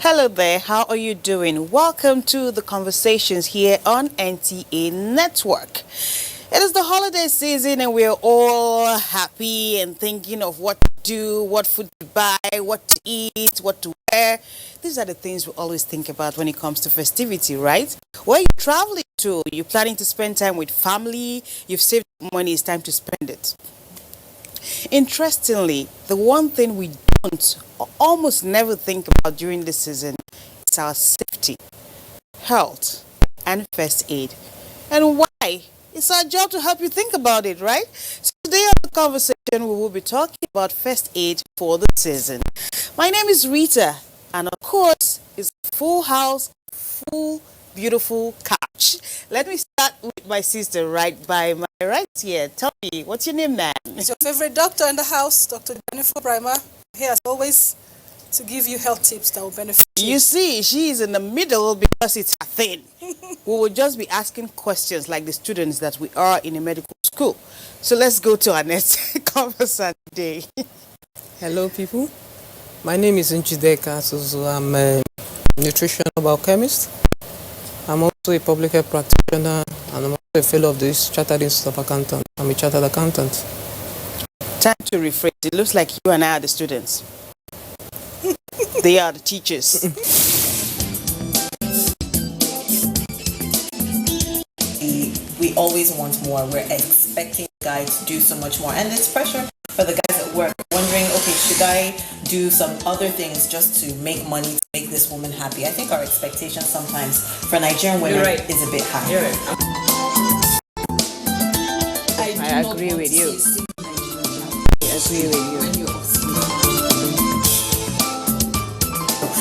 Hello there, how are you doing? Welcome to the conversations here on NTA Network. It is the holiday season and we're all happy and thinking of what to do, what food to buy, what to eat, what to wear. These are the things we always think about when it comes to festivity, right? Where are you traveling to? You're planning to spend time with family, you've saved money, it's time to spend it. Interestingly, the one thing we don't or almost never think about during this season is our safety, health, and first aid. And why? It's our job to help you think about it, right? So today on the conversation, we will be talking about first aid for the season. My name is Rita, and of course, it's a full house, full, beautiful couch. Let me start with my sister right by my right here. Tell me, what's your name, man? It's your favorite doctor in the house, Dr. Jennifer Primer, here as always to give you health tips that will benefit you. You see, she is in the middle because it's her thing. We will just be asking questions like the students that we are in a medical school. So let's go to our next conversation today. Hello, people. My name is Nchideka Suzu. I'm a nutritional biochemist. I'm also a public health practitioner, and I'm also a fellow of the Chartered Institute of Accountants. I'm a chartered accountant. Time to rephrase. It looks like you and I are the students. They are the teachers. We always want more. We're expecting guys to do so much more. And it's pressure for the guys at work, wondering, okay, should I do some other things just to make money, to make this woman happy? I think our expectation sometimes for Nigerian women is a bit high. You're right. I agree with you. I agree with you.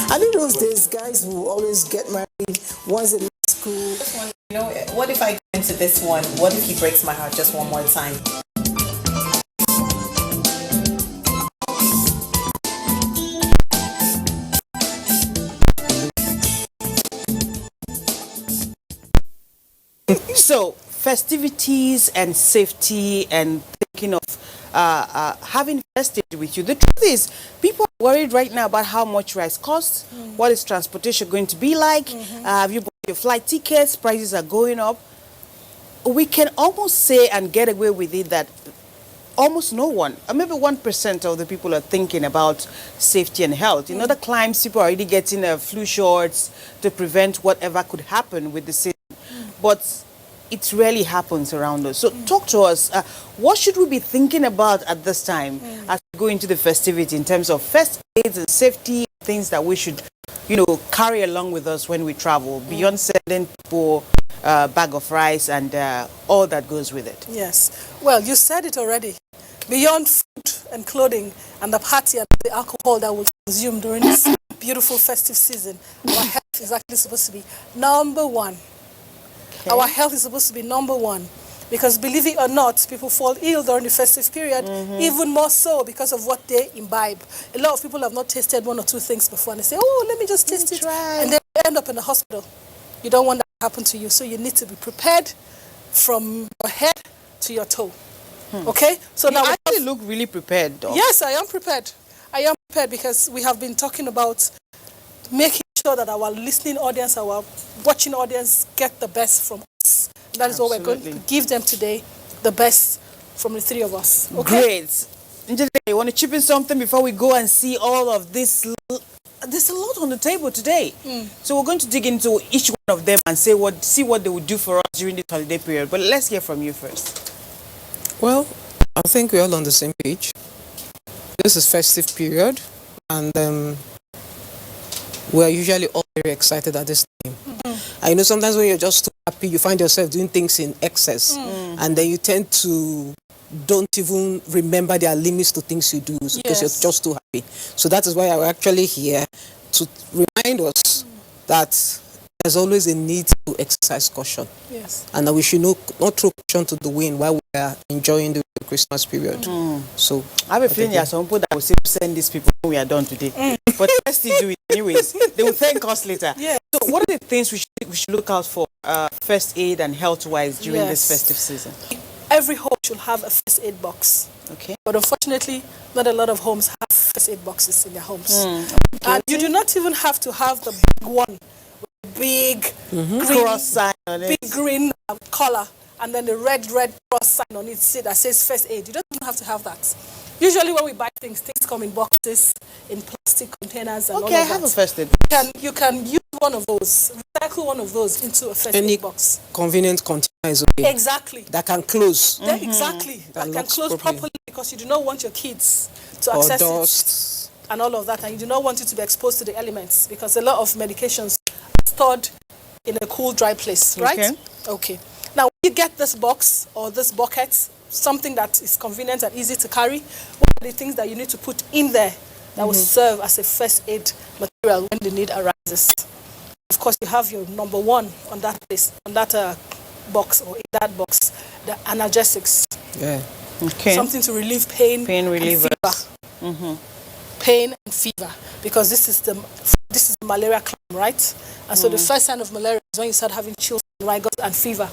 I think those days guys will always get married once they leave school. You know, what if I go into this one? What if he breaks my heart just one more time? So, festivities and safety and thinking of having first aid with you. The truth is, people are worried right now about how much rice costs, what is transportation going to be like, have you bought your flight tickets, prices are going up. We can almost say and get away with it that almost no one, or maybe 1% of the people are thinking about safety and health. In other climes, people are already getting flu shots to prevent whatever could happen with the season. But it rarely happens around us. So talk to us. What should we be thinking about at this time as we go into the festivity in terms of first aids and safety, things that we should, carry along with us when we travel, beyond sending people a bag of rice and all that goes with it? Yes. Well, you said it already. Beyond food and clothing and the party and the alcohol that we'll consume during this beautiful festive season, our health is actually supposed to be number one. Okay. Our health is supposed to be number one. Because believe it or not, people fall ill during the festive period, even more so because of what they imbibe. A lot of people have not tasted one or two things before and they say, oh, let me just taste it. And then they end up in the hospital. You don't want that to happen to you. So you need to be prepared from your head to your toe. Okay? So you now actually look really prepared, though. Yes, I am prepared. I am prepared because we have been talking about making sure that our listening audience, our watching audience get the best from us. That is what we're going to give them today, the best from the three of us. Okay? Great. You want to chip in something before we go and see all of this? There's a lot on the table today. So we're going to dig into each one of them and see what they would do for us during this holiday period. But let's hear from you first. Well, I think we're all on the same page. This is festive period, and we're usually all very excited at this time. I know sometimes when you're just too happy, you find yourself doing things in excess, and then you tend to don't even remember there are limits to things you do because you're just too happy. So that is why I'm actually here to remind us that there's always a need to exercise caution. Yes. And that we should not throw caution to the wind while we are enjoying the Christmas period. So I have a feeling there are some people that will say send these people when we are done today. But let's still do it anyways. They will thank us later. Yeah. So what are the things we should look out for first aid and health-wise during this festive season? Every home should have a first aid box. Okay. But unfortunately, not a lot of homes have first aid boxes in their homes. And you do not even have to have the big one, big green, Cross sign on it. big green collar, and then the red cross sign on it that says first aid. You don't even have to have that. Usually when we buy things come in boxes, in plastic containers and all of Okay, I that. have a first aid. You can use one of those, recycle one of those into a first Any aid box. convenient container is okay. Exactly. That can close. Exactly. That can locks close properly. properly because you do not want your kids to Or access dust. it and all of that, and you do not want it to be exposed to the elements because a lot of medications are stored in a cool, dry place, right? Okay. Now, when you get this box or this bucket, something that is convenient and easy to carry, what are the things that you need to put in there that will serve as a first aid material when the need arises? Of course, you have your number one on that place, on that box or in that box, the analgesics. Yeah. Okay. Something to relieve pain, Pain and relievers. fever. Pain and fever, because this is the malaria climb, right? And so the first sign of malaria is when you start having chills, rigors, and fever,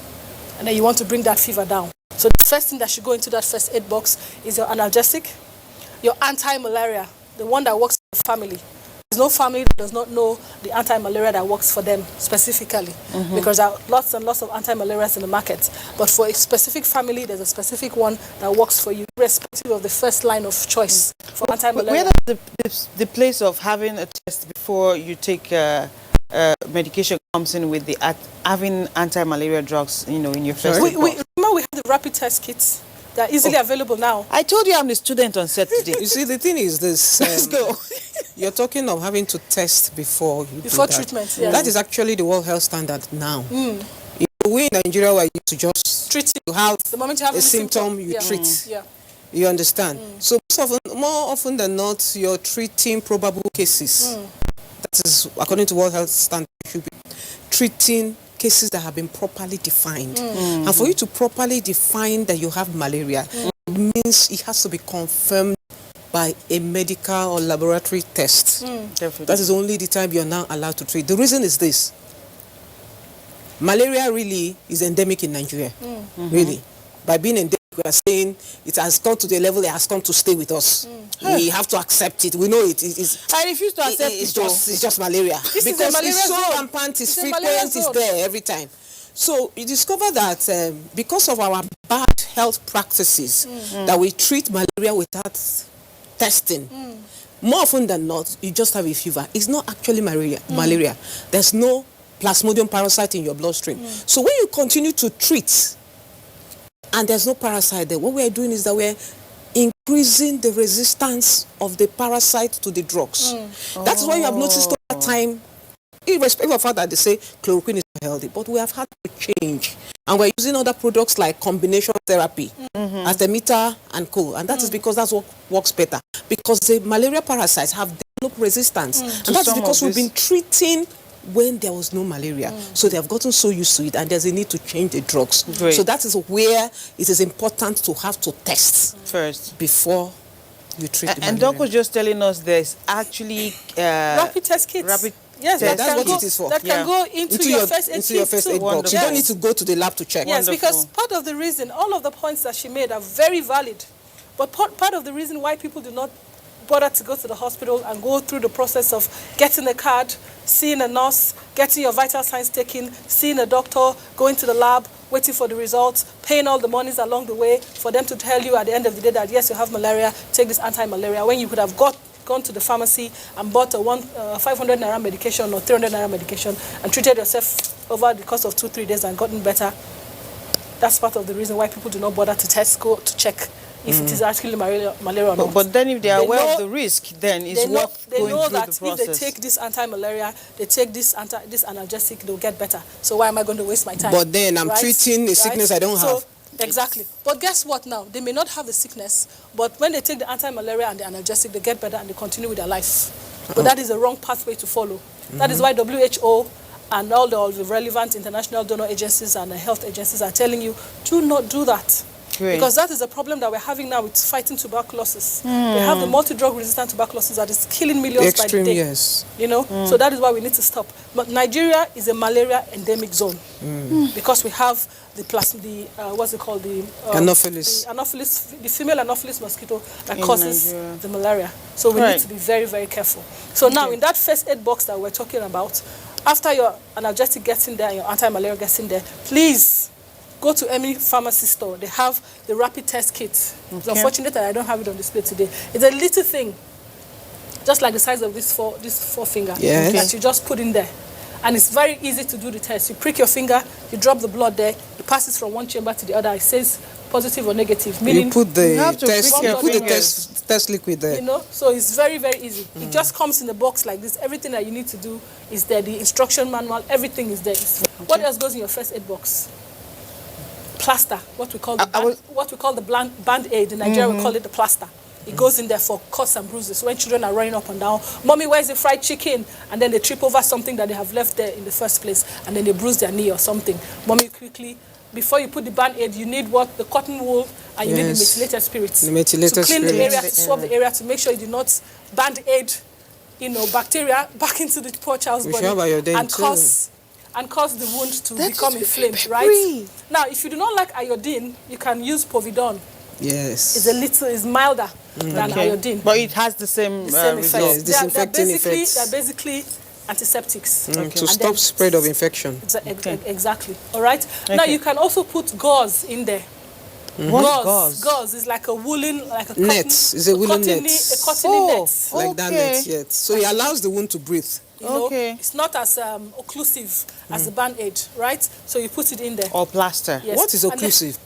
and then you want to bring that fever down. So the first thing that should go into that first aid box is your analgesic, your anti-malaria, the one that works for the family. There's no family that does not know the anti-malaria that works for them specifically, because there are lots and lots of anti-malarias in the market. But for a specific family, there's a specific one that works for you, irrespective of the first line of choice for anti-malaria. Where does the place of having a test before you take medication comes in with the having anti-malaria drugs, in your first aid box? Remember we have the rapid test kits. They are easily available now. I told you I'm the student on set today. You see, the thing is this. Let's go. You're talking of having to test before you Before do that. treatment, yeah. That is actually the World Health Standard now. We in Nigeria were used to just Treat it. to have The moment you have a symptom, you yeah. treat. Yeah. You understand? So more often than not, you're treating probable cases. That is, according to World Health Standard, you should be treating cases that have been properly defined. And for you to properly define that you have malaria, it means it has to be confirmed by a medical or laboratory test. Definitely. That is only the time you're now allowed to treat. The reason is this. Malaria really is endemic in Nigeria. Really. By being endemic, we are saying it has come to the level it has come to stay with us. We have to accept it. We know it. I refuse to accept it's it. just malaria. This is a malaria it's so zone. rampant, it's It's a malaria frequent, it's zone. there every time. So you discover that because of our bad health practices, that we treat malaria without testing. More often than not, you just have a fever. It's not actually malaria. There's no plasmodium parasite in your bloodstream. So when you continue to treat and there's no parasite there, what we are doing is that we're increasing the resistance of the parasite to the drugs. That's why you have noticed over time, irrespective of the fact that they say chloroquine is not healthy, but we have had to change. And we're using other products like combination therapy, artemether and co. And that is because that's what works better. Because the malaria parasites have developed resistance. And that's because we've been treating when there was no malaria. So they have gotten so used to it and there's a need to change the drugs. Great. So that is where it is important to have to test First. before you treat the And malaria. Doc was just telling us there's actually Rapid test kits. rapid Yes, test that that's can what go, it is for. That can go into your first aid into your kit first too. aid box. You Wonderful. don't need to go to the lab to check. Yes, Wonderful. because part of the reason, all of the points that she made are very valid. But part of the reason why people do not bother to go to the hospital and go through the process of getting a card, seeing a nurse, getting your vital signs taken, seeing a doctor, going to the lab, waiting for the results, paying all the monies along the way for them to tell you at the end of the day that yes, you have malaria, take this anti-malaria, when you could have gone to the pharmacy and bought a 500 naira medication or 300 naira medication and treated yourself over the course of 2-3 days and gotten better. That's part of the reason why people do not bother to go to check if it is actually malaria or not. But then if they are They aware know- of the risk, then it's They know, worth they going know through that the if process. they take this anti-malaria, they take this analgesic, they'll get better. So why am I going to waste my time? But then I'm treating a sickness I don't have. Exactly. But guess what now? They may not have the sickness, but when they take the anti-malaria and the analgesic, they get better and they continue with their life. But that is the wrong pathway to follow. That is why WHO and all the relevant international donor agencies and health agencies are telling you, do not do that. Great. Because that is a problem that we're having now with fighting tuberculosis. We have the multi-drug resistant tuberculosis that is killing millions Extreme, by the day. yes. You know, so that is why we need to stop. But Nigeria is a malaria endemic zone because we have the what's it called, the Anopheles. the female Anopheles mosquito that In causes Nigeria. the malaria. So we Right. need to be very, very careful. So now in that first aid box that we're talking about, after your analgesic gets in there, your anti-malaria gets in there, please go to any pharmacy store. They have the rapid test kit. It's unfortunate that I don't have it on display today. It's a little thing, just like the size of this forefinger, Yes. that you just put in there. And it's very easy to do the test. You prick your finger, you drop the blood there, it passes from one chamber to the other. It says positive or negative, meaning You put the have to test. prick You your put the fingers. test liquid there. you know, so it's very, very easy. It just comes in a box like this. Everything that you need to do is there. The instruction manual, everything is there. What else goes in your first aid box? Plaster, what we call the band-aid. In Nigeria, we call it the plaster. It goes in there for cuts and bruises. When children are running up and down, mommy, where's the fried chicken? And then they trip over something that they have left there in the first place, and then they bruise their knee or something. Mommy, quickly, before you put the band-aid, you need what? The cotton wool, and you need the Yes. methylated spirits. The methylated to clean the spirits. area, to swab the area, to make sure you do not band-aid, bacteria back into the poor child's We body should have iodine and too. cause the wound to That become is inflamed, peppery. right? Now, if you do not like iodine, you can use povidone. Yes. It's milder than iodine. But it has the same, The same result. effects. Yes, disinfecting effects. They're basically antiseptics. To And stop then- spread of infection. Exactly. All right. Now Okay. you can also put gauze in there. What's gauze? Gauze is like a woolen, like a Net. cotton, It's a woolen cottony, net. a cottony Oh. net. Like that Okay. net, yes. So it allows the wound to breathe. You know, Okay. it's not as occlusive as the band-aid, right? So you put it in there. Or plaster. Yes. What is And then- occlusive?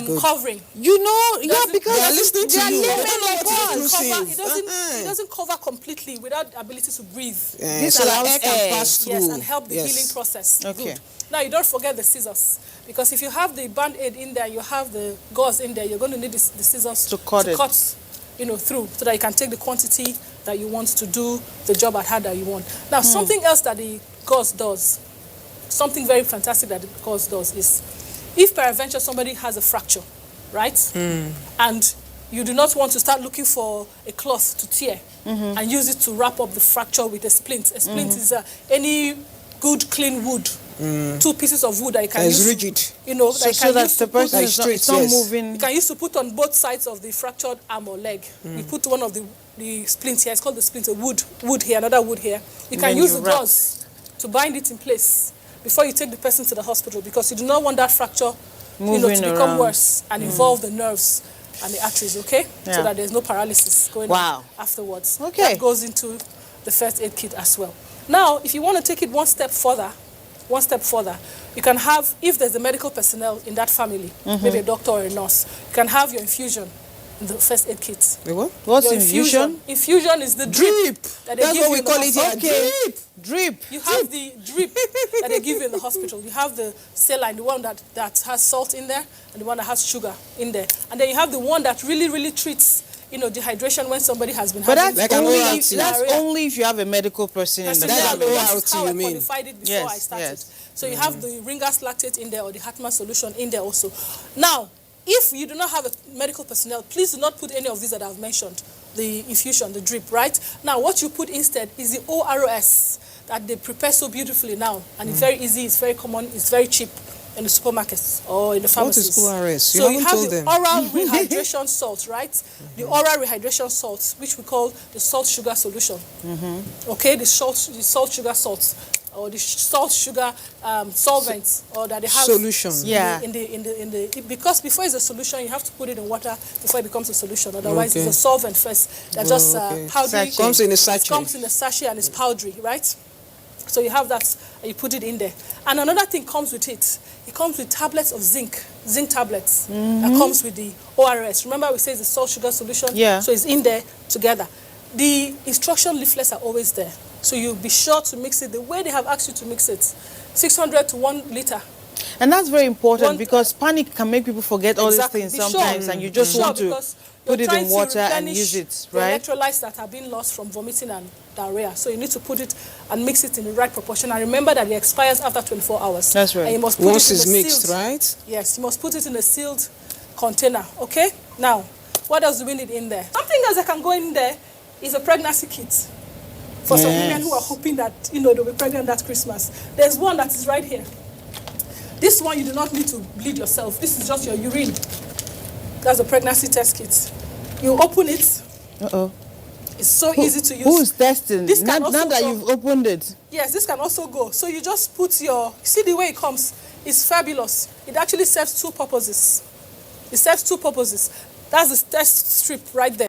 Good. Covering. You know, yeah, Doesn't- because They are listening to they are you. They laymen don't know like what is us. inclusive. It doesn't cover completely without the ability to breathe. This so that allows air can air. pass through. Yes, and help the Yes. healing process. Okay. Good. Now, you don't forget the scissors. Because if you have the band-aid in there, you have the gauze in there, you're going to need the scissors To cut it. through, so that you can take the quantity that you want to do the job at hand that you want. Now, something else that the gauze does, something very fantastic that the gauze does is, if peradventure somebody has a fracture, right? And you do not want to start looking for a cloth to tear and use it to wrap up the fracture with a splint. A splint is any good, clean wood. 2 pieces of wood that you can That is use. rigid. You know, that So, you so can that use the to put, person is not, straight, it's not yes. moving. you can use to put on both sides of the fractured arm or leg. You put one of the splints here. It's called the splint. A wood here, another wood here. You can Then use you the wrap. gauze to bind it in place before you take the person to the hospital, because you do not want that fracture, Moving to become around. worse and involve the nerves and the arteries. Okay, Yeah. so that there's no paralysis going Wow. on afterwards. Okay. That goes into the first aid kit as well. Now, if you want to take it one step further, you can have, if there's a medical personnel in that family, maybe a doctor or a nurse, you can have your infusion in the first aid kit. The what? What's Your infusion? Infusion is the drip. That they That's give what you we in the call it here. hospital. Okay. Drip. You have the drip that they give you in the hospital. You have the saline, the one that has salt in there, and the one that has sugar in there. And then you have the one that really, really treats, dehydration when somebody has been But having that's Like an only, ORT. that's only if you have a medical person in the That's family. an This ORT is how I you mean? qualified it before Yes, I started. yes. So you have the Ringer's lactate in there, or the Hartmann solution in there also. Now, if you do not have a medical personnel, please do not put any of these that I've mentioned. The infusion, the drip, right? Now, what you put instead is the ORS that they prepare so beautifully now. And it's very easy, it's very common, it's very cheap in the supermarkets or in the What pharmacies. is ORS? You So you haven't have told the them. oral rehydration salt, right? The oral rehydration salt, which we call the salt sugar solution. Okay, the salt sugar salts, or the salt sugar solvents, or that they have Solution. Yeah. Because before it's a solution, you have to put it in water before it becomes a solution. Otherwise, Okay. it's a solvent first. They're just okay. powdery. Sachet. Comes in a It sachet. comes in a sachet and it's powdery, right? So you have that, and you put it in there. And another thing comes with it. It comes with tablets of zinc tablets. That comes with the ORS. Remember we say it's a salt sugar solution? Yeah. So it's in there together. The instruction leaflets are always there. So you'll be sure to mix it the way they have asked you to mix it. 600 to 1 liter. And that's very important One- because panic can make people forget all Exactly. these Be things sure. sometimes, and you just Sure, want to because put you're it in trying to water and replenish use it, the right? electrolytes that have been lost from vomiting and diarrhea. So you need to put it and mix it in the right proportion. And remember that it expires after 24 hours. That's right. And you must put Once it in it's a mixed, sealed, right? Yes, you must put it in a sealed container, okay? Now, what else do we need in there? Something else that can go in there is a pregnancy kit. For some women who are hoping that, they'll be pregnant that Christmas. There's one that is right here. This one, you do not need to bleed yourself. This is just your urine. That's a pregnancy test kit. You open it. Uh-oh. It's so easy to use. Who's testing? This can Now also that go. you've opened it. Yes, this can also go. So you just put see the way it comes. It's fabulous. It actually serves two purposes. It serves two purposes. That's the test strip right there.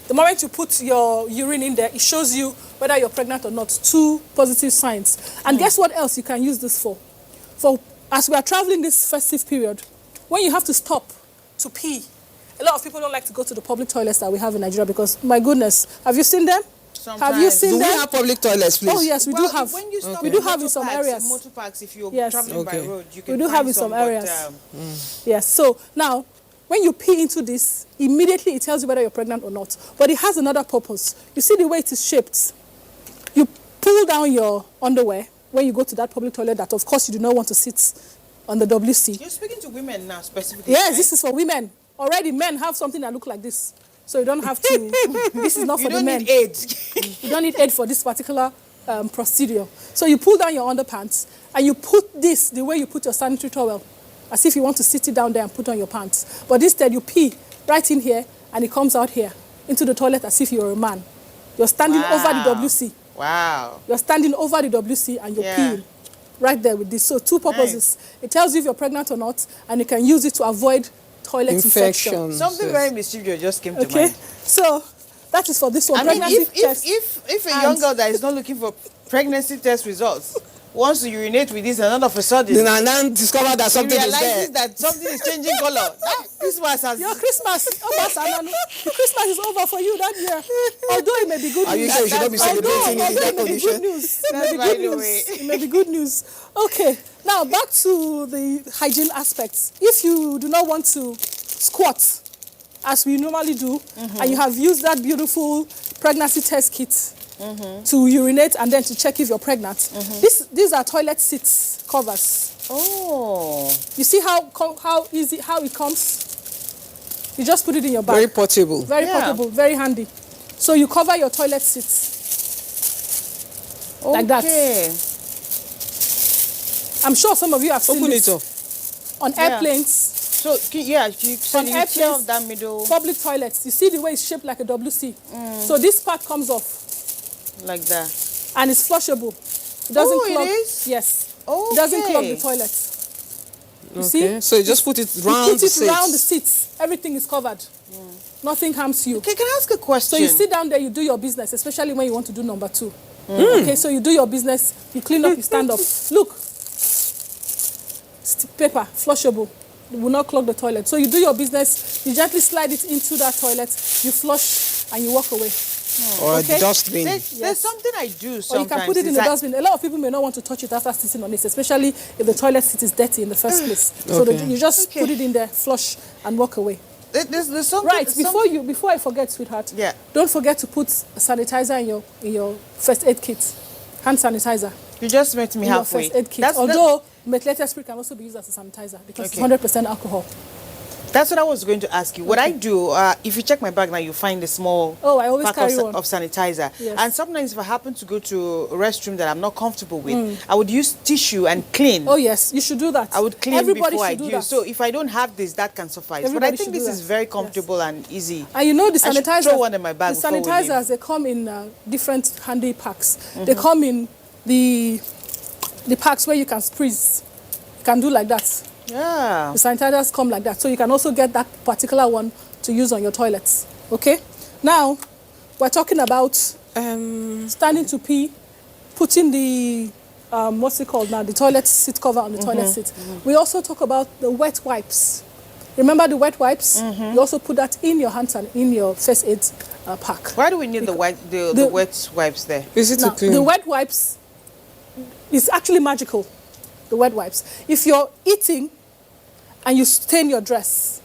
The moment you put your urine in there, it shows you whether you're pregnant or not. Two positive signs. And guess what else you can use this for? As we are traveling this festive period, when you have to stop to pee, a lot of people don't like to go to the public toilets that we have in Nigeria because, my goodness, have you seen them? Sometimes. Have you seen Do we them? have public toilets, please? Oh, yes, we do have. When you stop We do have in some areas. Motor parks, if you're Yes. traveling by road, you can We do find have in some areas. But, Yes, so now, when you pee into this, immediately it tells you whether you're pregnant or not. But it has another purpose. You see the way it is shaped? You pull down your underwear when you go to that public toilet that, of course, you do not want to sit on the WC. you're speaking to women now, specifically. Yes, right? this is for women. Already, men have something that look like this. So you don't have to, this is not for the men. You don't need aid. You don't need aid for this particular procedure. So you pull down your underpants and you put this the way you put your sanitary towel, as if you want to sit it down there and put on your pants. But instead you pee right in here and it comes out here into the toilet as if you're a man. You're standing over the WC. Wow. You're standing over the WC and you're peeing right there with this. So two purposes. Nice. It tells you if you're pregnant or not, and you can use it to avoid toilet infection. Something very mischievous just came to Okay, mind. so that is for this one. I mean, Pregnancy test. if a young girl that is not looking for pregnancy test results wants to urinate with this and all of a sudden Then now discover that he something is there. realizes that something is changing color. Christmas has... Your Christmas, the Christmas is over for you that year. Although it may be good Are you news. sure you should not be celebrating in Although that it may be good condition? news. It may That's be by good the news. way. It may be good news. Okay, now back to the hygiene aspects. If you do not want to squat, as we normally do, and you have used that beautiful pregnancy test kit to urinate and then to check if you're pregnant, these are toilet seats covers. Oh. You see how easy, how it comes? You just put it in your bag. Very portable. Very portable, very handy. So you cover your toilet seats. Like that. Okay. I'm sure some of you have seen Open this it up. on airplanes, So, so On you airplanes, tear off that middle public toilets. You see the way it's shaped like a WC. So this part comes off like that. and it's flushable. It doesn't Oh, it clog. is? Yes. It doesn't clog the Okay. toilet. You Okay. see? So you just put it You round put the it around the seats. seats. Everything is covered. Nothing harms you. Okay, can I ask a question? So you sit down there, you do your business, especially when you want to do number 2. Okay, so you do your business, you clean up, you stand up. Look, paper, flushable. It will not clog the toilet. So you do your business, you gently slide it into that toilet, you flush, and you walk away. Or Okay. a dustbin. There's something I do Or sometimes. you can put it in is the that- dustbin. A lot of people may not want to touch it after sitting on it, especially if the toilet seat is dirty in the first place. So Okay. you just put it in there, flush, and walk away. There's something... Right, before I forget, sweetheart, Yeah. don't forget to put sanitizer in your first aid kit. Hand sanitizer You just met me in your halfway. first aid kit. That's, Although methylated spirit can also be used as a sanitizer because it's 100% alcohol. that's what I was going to ask you. What I do, if you check my bag now, you find a small Oh, I always pack carry of, one. of sanitizer. Yes. And sometimes if I happen to go to a restroom that I'm not comfortable with, I would use tissue and clean. Oh yes, you should do that. I would clean Everybody before I should do use. that. So if I don't have this, that can suffice. Everybody but I think should do this is that. very Yes. comfortable and easy. And you know the I should sanitizers. throw one in my bag The before we leave. sanitizers, they come in different handy packs. They come in the packs where you can squeeze. You can do like that. Yeah. The sanitizers come like that. So you can also get that particular one to use on your toilets. Okay? Now, we're talking about standing to pee, putting the, what's it called now? The toilet seat cover on the toilet seat. We also talk about the wet wipes. Remember the wet wipes? You also put that in your hands and in your first aid pack. Why do we need the wet wipes there? Is it Now, to clean? the wet wipes is actually magical, the wet wipes. If you're eating and you stain your dress,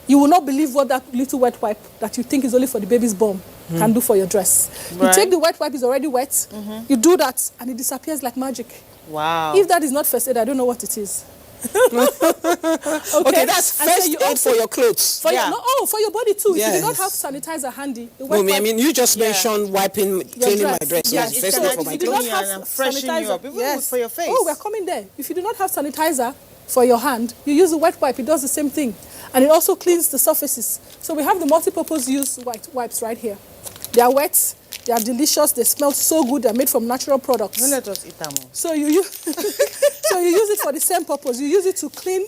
you will not believe what that little wet wipe that you think is only for the baby's bum can do for your dress. Right. You take the wet wipe, it's already wet, you do that, and it disappears like magic. Wow. If that is not first aid, I don't know what it is. Okay, that's And so first you aid also- for your clothes. For Yeah. your, no, oh, for your body too. If you do not Yes. have sanitizer handy, the No, wet I mean, you just Yeah. mentioned wiping, cleaning my dress. Yes, Yes, it first can aid actually for my if you do clothes. not clean you have and freshen you sanitizer, up, even for your face. Oh, we're coming there. If you do not have sanitizer for your hand, you use a wet wipe. It does the same thing, and it also cleans the surfaces. So we have the multi-purpose use wipes right here. They are wet. They are delicious. They smell so good. They're made from natural products. Don't let us eat them all. So you use, so you use it for the same purpose. You use it to clean.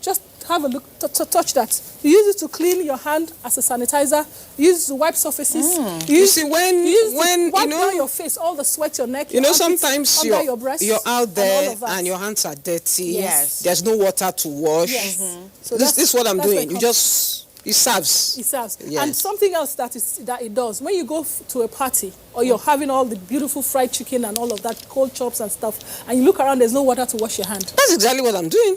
Just have a look, touch that. You use it to clean your hand as a sanitizer. You use it to wipe surfaces. You see, when wipe you know, down your face, all the sweat, your neck, you know, your armpits, sometimes under your breast, you're out and there all of that. and your hands are dirty. Yes. There's no water to wash. Yes. So This is what I'm that's where doing. it You comes- just, it serves. It serves. Yes. And something else that it does, when you go to a party or you're having all the beautiful fried chicken and all of that, cold chops and stuff, and you look around, there's no water to wash your hand. That's exactly what I'm doing.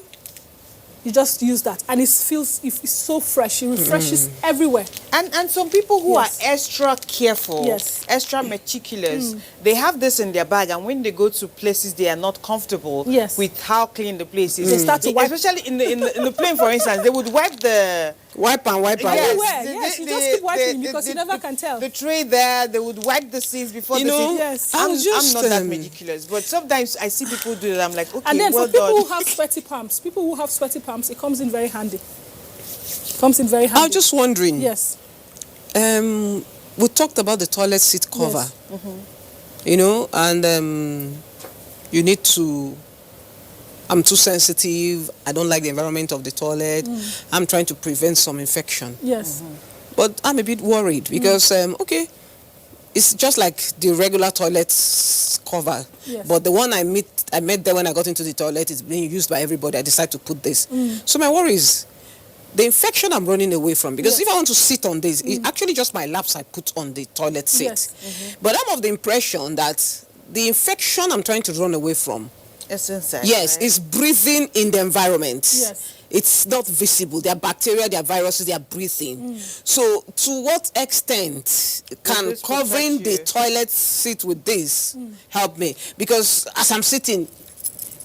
You just use that, and it's so fresh. It refreshes everywhere. And some people who Yes. are extra careful, Yes. extra meticulous, they have this in their bag, and when they go to places they are not comfortable Yes. with how clean the place is. They start to wipe- Especially in the plane, for instance, they would wipe the Wipe and wipe and Yes, wipe. Everywhere, yes, you just keep wiping because you never can tell. The tray there, they would wipe the seats before You the know, seat. Yes. I I'm, was just, I'm not that um, meticulous, but sometimes I see people do that. I'm like, okay, And then well for people done. who have sweaty palms, it comes in very handy. Comes in very handy. I was just wondering. Yes. We talked about the toilet seat cover. Yes. You know, and you need to. I'm too sensitive. I don't like the environment of the toilet. I'm trying to prevent some infection. Yes. But I'm a bit worried because, okay, it's just like the regular toilet cover. Yes. But the one I met there when I got into the toilet is being used by everybody. I decided to put this. So my worry is the infection I'm running away from. Because Yes. if I want to sit on this, it's actually just my laps I put on the toilet seat. Yes. But I'm of the impression that the infection I'm trying to run away from, It's inside. yes, right? it's breathing in the environment. Yes. It's not visible. There are bacteria, there are viruses, they are breathing. So to what extent can this covering protect the you? toilet seat with this help me? Because as I'm sitting,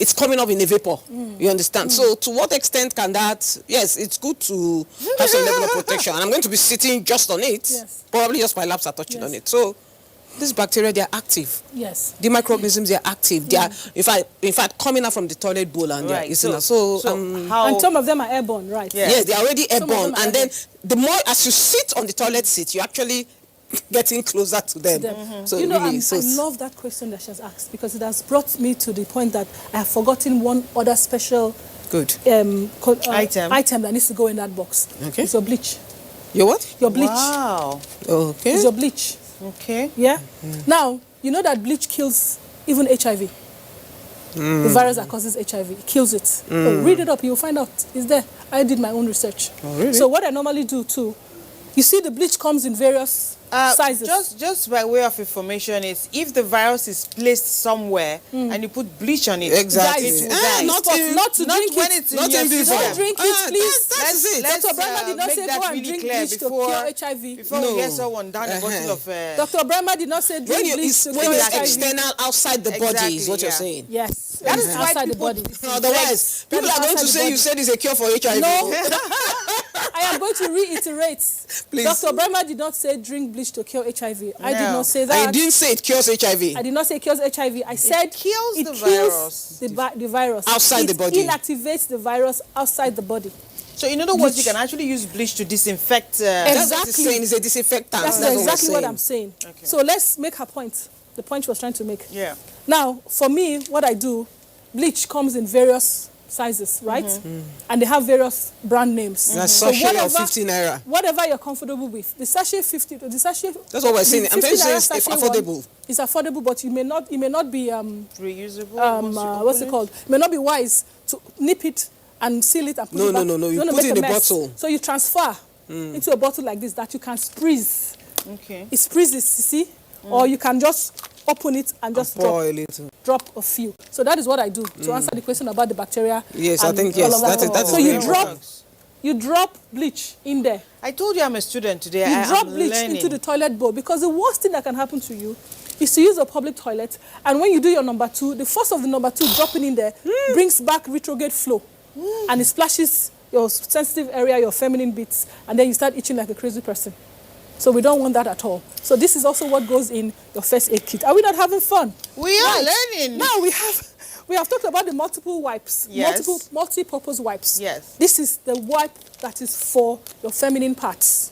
it's coming up in a vapor. You understand? So to what extent can that, yes, it's good to have some level of protection. And I'm going to be sitting just on it. Yes. Probably just my laps are touching Yes. on it. So these bacteria, they are active. Yes. The microorganisms, they are active. They are, in fact, coming out from the toilet bowl and they are Right. eating us. So how? And some of them are airborne, right? Yeah. Yes, they're already Some of airborne. them are And then the more, as you sit on the toilet seat, you're actually getting closer to them. So You know, really, I love that question that she has asked because it has brought me to the point that I have forgotten one other special good. Item. that needs to go in that box. Okay. It's your bleach. Your what? Your bleach. Wow. Okay. It's your bleach. Okay. Yeah? Now, you know that bleach kills even HIV. The virus that causes HIV, it kills it. So read it up, you'll find out. It's there. I did my own research. Oh, really? So what I normally do too, you see the bleach comes in various sizes. Just by way of information, is if the virus is placed somewhere and you put bleach on it, Exactly. it will Ah, die. not But in- not to not drink when it. it's in Not your in system. Don't drink it, please. That's it. Dr. Brahma did not make say that go and really drink clear bleach to before- cure HIV. Before No. we get someone down a bottle of... Dr. Brahma did not say when drink you, bleach it's, to when cure it's HIV. external outside the body Exactly, is what you're yeah. saying. Yes. That is why outside the people body. Otherwise, people That are is going to outside say the you body. said it's a cure for HIV. No. I am going to reiterate. Please. Dr. Brahma did not say drink bleach to cure HIV. I did No. not say And that. you didn't say it cures HIV. I did not say it cures HIV. I said kills it the kills virus. the virus. Outside It the body. inactivates the virus outside the body. So in other words, you Bleach. can actually use bleach to disinfect... That's what it's Exactly. saying. It's a disinfectant. That's what we're exactly what saying. I'm saying. Okay. So let's make her point. The point she was trying to make. Yeah. Now, for me, what I do, bleach comes in various sizes, right? And they have various brand names. That's sachet of 15 naira. Whatever you're comfortable with. The sachet 50, the sachet... That's what we're saying. I'm trying to 50 say naira it's sachet affordable. one is affordable, but it may not be Reusable. once you what's open it called? It may not be wise to nip it and seal it and put No, it back. no. You wanna put make it in a mess. bottle. So you transfer into a bottle like this that you can squeeze. Okay. It squeezes, you see? Or you can just open it and just Pour a little. drop a few. So that is what I do to answer the question about the bacteria. Yes, I and think, all yes, of that is So very you drop, important. you drop bleach in there. I told you I'm a student today. You I drop am bleach learning. into the toilet bowl because the worst thing that can happen to you is to use a public toilet, and when you do your number 2, the force of the number 2 dropping in there brings back retrograde flow, and it splashes your sensitive area, your feminine bits, and then you start itching like a crazy person. So we don't want that at all. So this is also what goes in your first aid kit. Are we not having fun? We are learning. Now we have talked about the multiple wipes, Yes. multi-purpose wipes. Yes. This is the wipe that is for your feminine parts.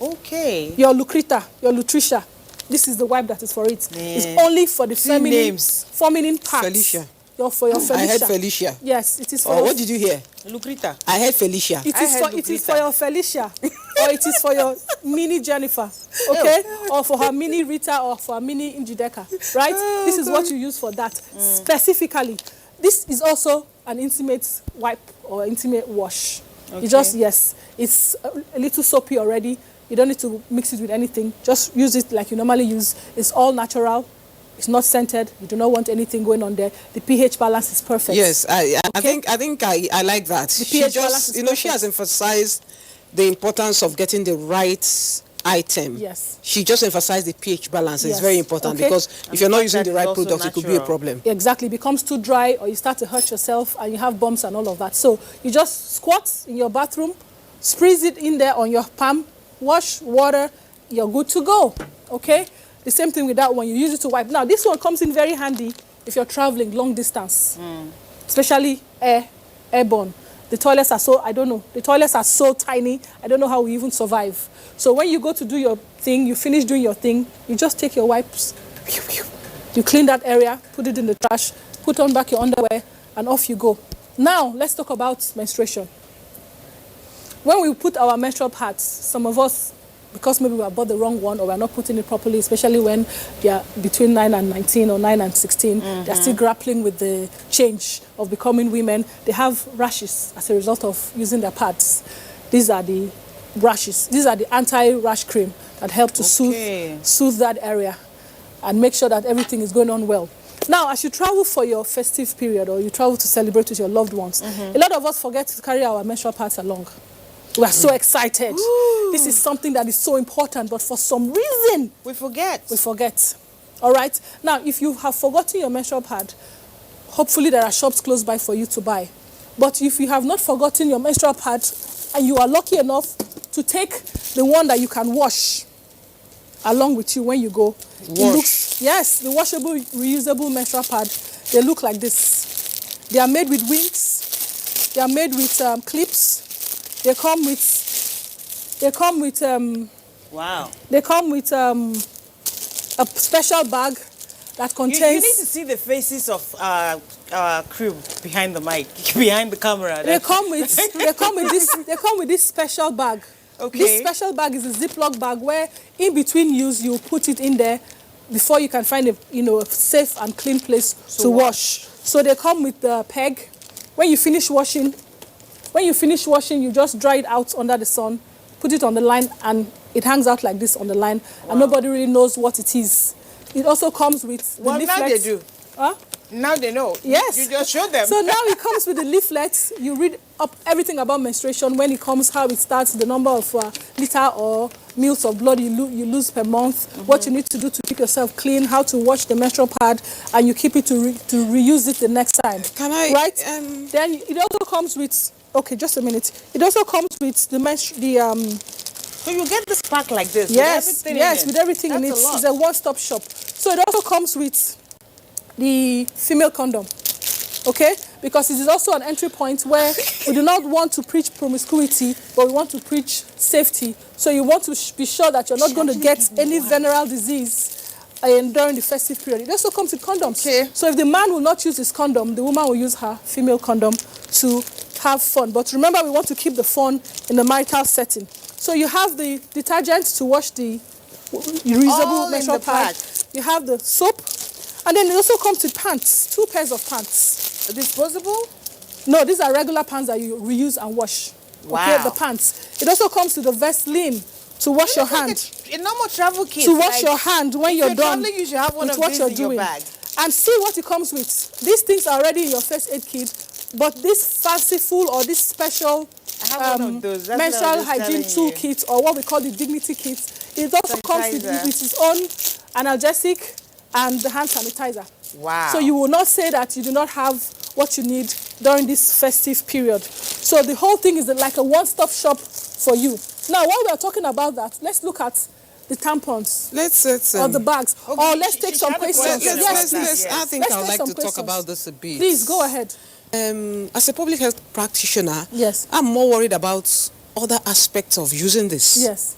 Okay. Your Lucreta, your Lutricia, this is the wipe that is for it. It's only for the feminine parts. Felicia. For your Felicia. I heard Felicia. Yes, it is for Oh, your, what did you hear? Lucreta. I heard Felicia. it I is heard it is Lucreta. for your Felicia, or it is for your mini Jennifer, okay? Or for her mini Rita, or for her mini Njideka, right? This is what you use for that specifically. This is also an intimate wipe or intimate wash. Okay. You just, yes, it's a little soapy already. You don't need to mix it with anything. Just use it like you normally use. It's all natural. It's not scented. You do not want anything going on there. The pH balance is perfect. Yes, I think I like that. She pH balance just, is you know, she perfect. has emphasized the importance of getting the right item. Yes. She just emphasized the pH balance. It's Yes. very important Okay. because if you're not fact using that the it's right also product, it could be a natural. problem. Exactly. It becomes too dry, or you start to hurt yourself and you have bumps and all of that. So you just squat in your bathroom, squeeze it in there on your palm, wash, water, you're good to go. Okay? The same thing with that one. You use it to wipe. Now, this one comes in very handy if you're traveling long distance, especially airborne. The toilets are so, I don't know, the toilets are so tiny, I don't know how we even survive. So when you go to do your thing, you finish doing your thing, you just take your wipes, you clean that area, put it in the trash, put on back your underwear, and off you go. Now, let's talk about menstruation. When we put our menstrual pads, some of us, because maybe we have bought the wrong one or we're not putting it properly, especially when they are between 9 and 19 or 9 and 16, they're still grappling with the change of becoming women. They have rashes as a result of using their pads. These are the rashes. These are the anti-rash cream that help to soothe that area and make sure that everything is going on well. Now, as you travel for your festive period or you travel to celebrate with your loved ones, a lot of us forget to carry our menstrual pads along. We are so excited. This is something that is so important, but for some reason, We forget. we forget. All right? Now, if you have forgotten your menstrual pad, hopefully there are shops close by for you to buy. But if you have not forgotten your menstrual pad and you are lucky enough to take the one that you can wash along with you when you go, yes, the washable, reusable menstrual pad, they look like this. They are made with wings. They are made with clips. They come with Wow. a special bag that You contains. need to see the faces of crew behind the mic, behind the camera. They come with this special bag. Okay. This special bag is a Ziploc bag where in between use you put it in there before you can find a safe and clean place to wash. So they come with the peg. When you finish washing, you just dry it out under the sun, put it on the line, and it hangs out like this on the line, and nobody really knows what it is. It also comes with the leaflets. Now they do. Huh? Now they know. Yes. You just show them. So now it comes with the leaflets. You read up everything about menstruation, when it comes, how it starts, the number of liter or mils of blood you lose per month, what you need to do to keep yourself clean, how to wash the menstrual pad, and you keep it to reuse it the next time. Can I? Right? Then it also comes with. Okay, just a minute. It also comes with So you get this pack like this. yes, with everything in it. That's a lot. It's a one-stop shop. So it also comes with the female condom. Okay? Because it is also an entry point where we do not want to preach promiscuity, but we want to preach safety. So you want to be sure that you're not going to get any venereal disease during the festive period. It also comes with condoms. Okay. So if the man will not use his condom, the woman will use her female condom to have fun. But remember, we want to keep the fun in the marital setting. So you have the detergent to wash the reusable All in menstrual the pad. pack. You have the soap. And then it also comes with pants, 2 pairs of pants. Disposable? No, these are regular pants that you reuse and wash. Okay, Wow. the pants. It also comes with the Vaseline to wash your hand. A normal travel kit. To wash your hand when you're done traveling, you should have one with of what these you're in doing. your bag. And see what it comes with. These things are already in your first aid kit, but this fanciful or this special I have one of those. That's what I menstrual was hygiene telling you. toolkit, or what we call the dignity kit, it also comes with Sanitizer. its own analgesic, and the hand sanitizer. Wow. So you will not say that you do not have what you need during this festive period. So the whole thing is like a one-stop shop for you. Now, while we are talking about that, let's look at the tampons or the bags. Or let's take some questions. I think Let's I would take like some to talk questions. about this a bit. Please, go ahead. As a public health practitioner, Yes. I'm more worried about other aspects of using this. Yes.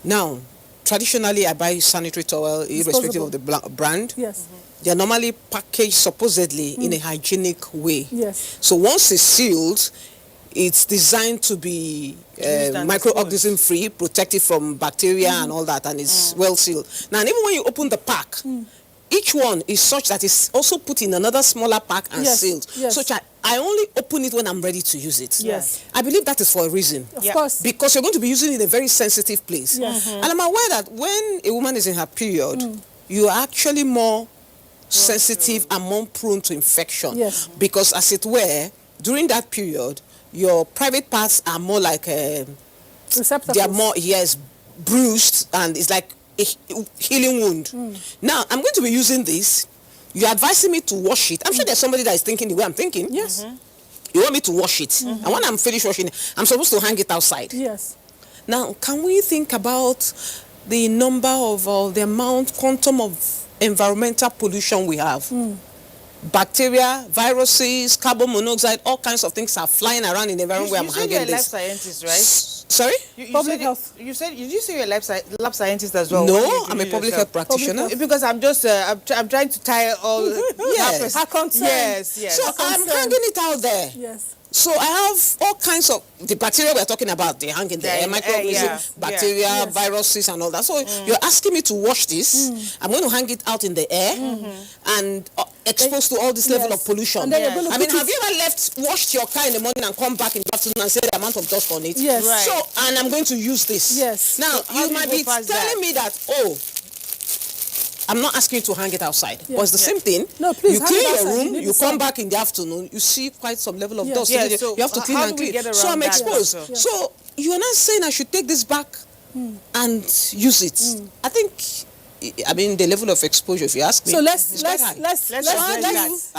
Now, traditionally, I buy sanitary towel, irrespective of the brand. Yes. They're normally packaged supposedly in a hygienic way. Yes. So once it's sealed, it's designed to be microorganism free, protected from bacteria and all that, and it's well sealed. Now, and even when you open the pack, each one is such that it's also put in another smaller pack and sealed. Yes. Such I only open it when I'm ready to use it. Yes. I believe that is for a reason. Of course. Because you're going to be using it in a very sensitive place. Yes. And I'm aware that when a woman is in her period, you are actually more sensitive and more prone to infection. Yes. Because as it were, during that period, your private parts are more like, they are more, bruised, and it's like a healing wound. Now, I'm going to be using this. You're advising me to wash it. I'm sure there's somebody that is thinking the way I'm thinking. Yes. You want me to wash it. And when I'm finished washing it, I'm supposed to hang it outside. Yes. Now, can we think about the number of, the quantum of environmental pollution we have? Bacteria, viruses, carbon monoxide, all kinds of things are flying around in the environment where I'm hanging you're a this. life scientist, right? Sorry? Public health. You said, did you say you're a lab scientist as well? No, What do you I'm a do public yourself? health practitioner. Because I'm just, I'm trying to tie all. Yes. Her concern. Yes. So I'm hanging it out there. Yes. So I have all kinds of, the bacteria we're talking about, they hang in there, microorganisms, bacteria, viruses and all that. So you're asking me to wash this. I'm going to hang it out in the air and exposed to all this level of pollution. And then you're going to I mean, have you ever washed your car in the morning and come back in the afternoon and say the amount of dust on it? Yes. Right. So, and I'm going to use this. Yes. Now, So how you do you might go be past telling that? me that, I'm not asking you to hang it outside. Yeah. But it's the same thing. No, please, you hang clean it your outside. You room, need you the come sun. back in the afternoon, you see quite some level of dust. Yeah, you so have to clean how and do we clean. get So around I'm that exposed. also? So you're not saying I should take this back and use it. I think, I mean, the level of exposure, if you ask me, So let's is quite high. address Let's it. address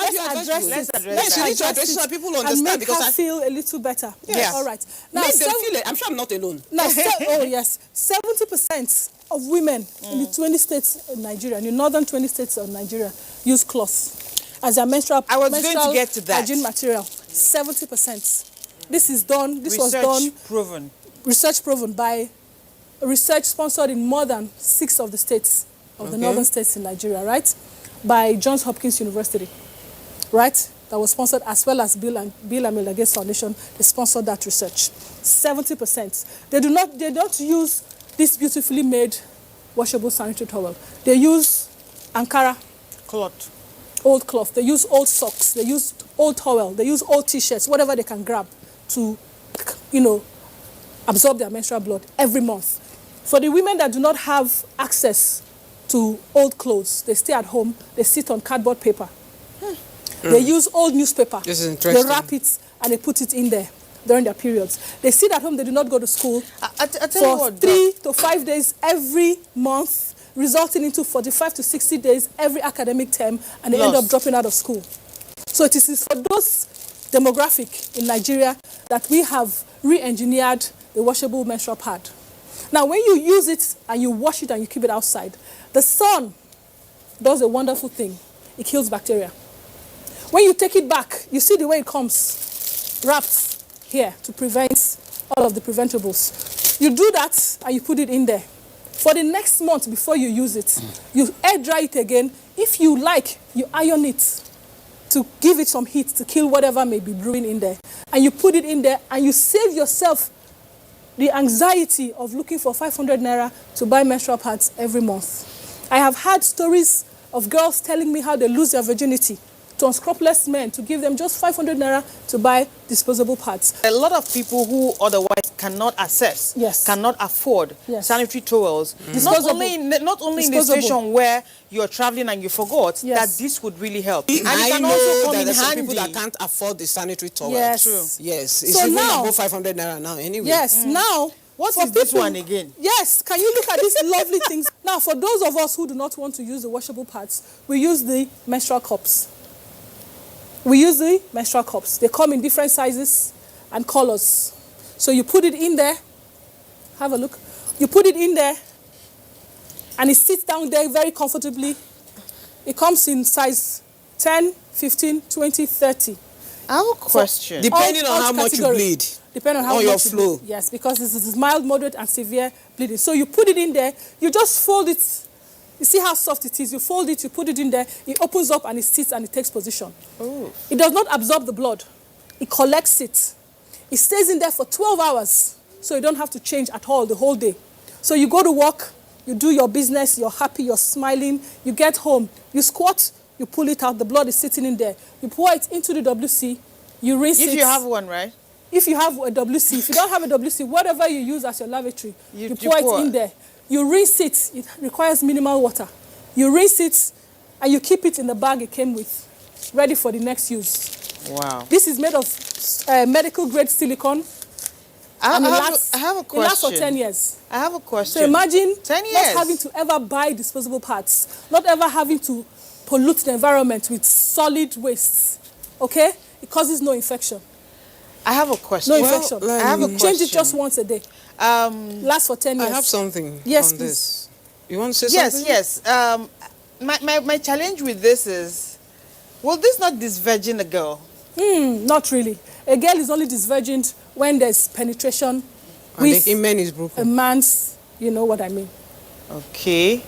Yes, you need to address it so that people and understand, make because her I feel a little better. Yes. All right. Now, make them feel it. I'm sure I'm not alone. Now, 70% of women in the 20 states of Nigeria, in the northern 20 states of Nigeria, use cloth as their menstrual I was going to get to that. hygiene material. 70%. This is done. This was Research done. proven. Research proven by research sponsored in more than 6 of the states of the northern states in Nigeria, right? By Johns Hopkins University, right? That was sponsored, as well as Bill and Melinda Gates Foundation. They sponsored that research. 70%. They don't use this beautifully made washable sanitary towel. They use Ankara Cloth. old cloth. They use old socks. They use old towel. They use old t-shirts, whatever they can grab to, absorb their menstrual blood every month. For the women that do not have access to old clothes, they stay at home, they sit on cardboard paper. They use old newspaper. This is interesting. They wrap it and they put it in there during their periods. They sit at home, they do not go to school I tell you for what, 3 to 5 days every month, resulting into 45 to 60 days every academic term, and they end up Lost. dropping out of school. So it is for those demographic in Nigeria that we have re-engineered the washable menstrual pad. Now, when you use it and you wash it and you keep it outside, the sun does a wonderful thing. It kills bacteria. When you take it back, you see the way it comes wrapped here to prevent all of the preventables. You do that and you put it in there. For the next month before you use it, you air dry it again. If you like, you iron it to give it some heat to kill whatever may be brewing in there. And you put it in there and you save yourself the anxiety of looking for 500 naira to buy menstrual pads every month. I have had stories of girls telling me how they lose their virginity to unscrupulous men to give them just 500 naira to buy disposable pads. A lot of people who otherwise cannot access, Yes. cannot afford Yes. sanitary towels, not only in the Disposable. situation where you're traveling and you forgot, Yes. that this would really help. And it I can know also come that in there's some handy. people that can't afford the sanitary towel. Yes. True. Yes, it's So even now- above 500 naira now anyway. Yes, now, What For is this people- one again? Yes, can you look at these lovely things? Now, for those of us who do not want to use the washable pads, we use the menstrual cups. We use the menstrual cups. They come in different sizes and colors. So you put it in there. Have a look. You put it in there, and it sits down there very comfortably. It comes in size 10, 15, 20, 30. I have a question. Depending All on how much you categories. bleed. Depending on how on much your you flow. bleed. Yes, because this is mild, moderate, and severe bleeding. So you put it in there, you just fold it. You see how soft it is. You fold it, you put it in there, it opens up and it sits and it takes position. Oh. It does not absorb the blood. It collects it. It stays in there for 12 hours, so you don't have to change at all the whole day. So you go to work, you do your business, you're happy, you're smiling, you get home, you squat, you pull it out, the blood is sitting in there. You pour it into the WC, you rinse it. If you have one, right? If you have a WC, if you don't have a WC, whatever you use as your lavatory, you pour it in there. You rinse it. It requires minimal water. You rinse it, and you keep it in the bag it came with, ready for the next use. Wow. This is made of medical grade silicone. I and have a It lasts for question. 10 years. I have a question. So imagine 10 not years. having to ever buy disposable parts, not ever having to pollute the environment with solid wastes. Okay? It causes no infection. I have a question. No infection. I have a question. Change it just once a day. Lasts for 10 I years. have something Yes, on please. this. You want to say Yes, something? yes. My challenge with this is, will this not disvirgin a girl? Not really. A girl is only disvirgined when there's penetration And with the hymen is a broken. man's, you know what I mean. Okay.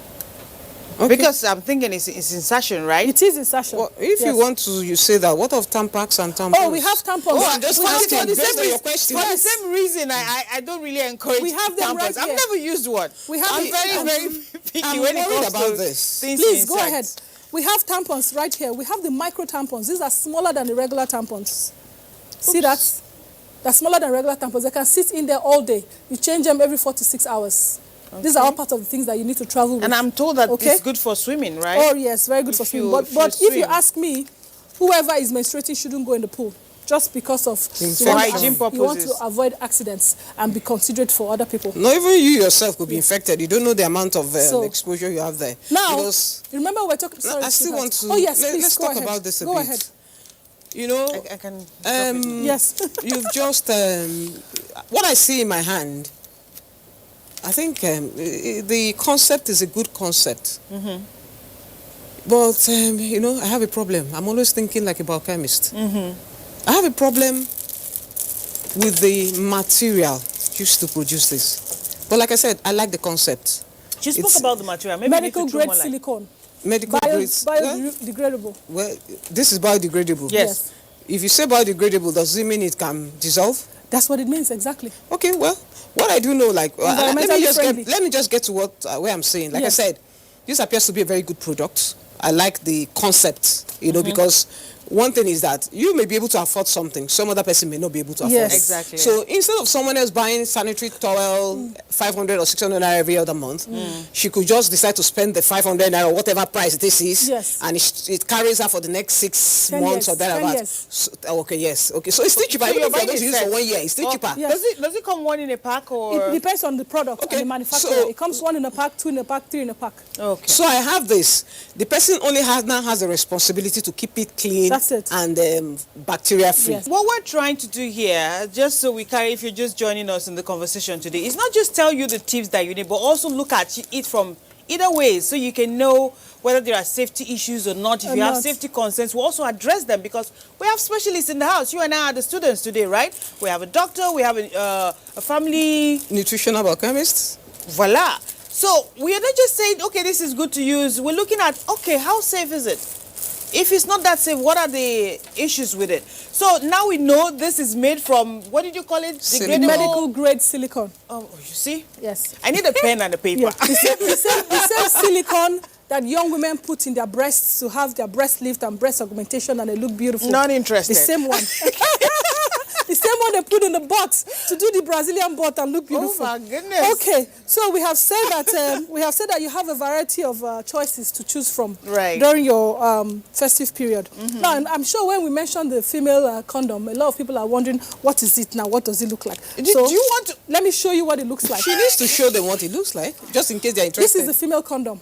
Okay. Because I'm thinking it's insertion, right? It is insertion. Well, if you Yes. want to, you say that. What of tampons and tampons? Oh, we have tampons. Oh, I'm just We have asking for the based same on your reason. question. For the same reason, I don't really encourage We have them tampons. right I've here. never used one. We have I'm it. very picky I'm when it worried comes about to this. things Please, to go insert. ahead. We have tampons right here. We have the micro tampons. These are smaller than the regular tampons. See that? They're smaller than regular tampons. They can sit in there all day. You change them every 4 to 6 hours. These are all part of the things that you need to travel with. And I'm told that Okay? it's good for swimming, right? Oh, yes, very good for If swimming. you- But if you if you swim. ask me, whoever is menstruating shouldn't go in the pool just because of For hygiene you want purposes. to avoid accidents and be considerate for other people. No, even you yourself could be infected. You don't know the amount of So- exposure you have there. Now, Because, remember we're talking... Sorry, I still sweetheart. want to- Oh, yes, let's please, go talk ahead. about this a Go bit. ahead. you know, I can. Yes. you've just... what I see in my hand, I think the concept is a good concept. But, you know, I have a problem. I'm always thinking like a biochemist. I have a problem with the material used to produce this. But like I said, I like the concept. You spoke It's about the material. Maybe Medical you need to throw grade more light. silicone. Medical grade. Biodegradable. Well, this is biodegradable. Yes. If you say biodegradable, does it mean it can dissolve? That's what it means, exactly. Okay, well, what I do know, like, Environmentally friendly. let me just get to where I'm saying. Like Yes. I said, this appears to be a very good product. I like the concept, you know, because one thing is that you may be able to afford something, some other person may not be able to afford Yes. it. Exactly. So instead of someone else buying sanitary towel 500 or 600 naira every other month, she could just decide to spend the 500 naira, whatever price this is, Yes. and it carries her for the next 6 10 months years, or 10 thereabouts. years. So, okay, yes. Okay, so it's still cheaper. So Even you're if you're buying going to a use it for set. 1 year, it's still cheaper. Yes. Does it come one in a pack or? It depends on the product Okay, and the manufacturer. so- It comes 1 in a pack, 2 in a pack, 3 in a pack. Okay. So I have this. The person only now has the responsibility to keep it clean That's it. and bacteria free. Yes. What we're trying to do here, just so we carry, if you're just joining us in the conversation today, is not just tell you the tips that you need, but also look at it from either way, so you can know whether there are safety issues or not. If Or you have not. safety concerns, we'll also address them, because we have specialists in the house. You and I are the students today, right? We have a doctor, we have a family, Nutritional biochemist. voila. So we are not just saying, okay, this is good to use. We're looking at, okay, how safe is it? If it's not that safe, what are the issues with it? So now we know this is made from, what did you call it? Silicone. Degradable? Medical grade silicone. Oh, you see? Yes. I need a pen and a paper. Yeah. The same silicone that young women put in their breasts to have their breast lift and breast augmentation and they look beautiful. Not interested. The same one. The same one they put in the butt to do the Brazilian butt and look beautiful. Oh my goodness. Okay, so we have said that you have a variety of choices to choose from during your festive period. Now, and I'm sure when we mentioned the female condom, a lot of people are wondering, what is it now? What does it look like? Do you want to? Let me show you what it looks like. She needs to show them what it looks like, just in case they're interested. This is the female condom.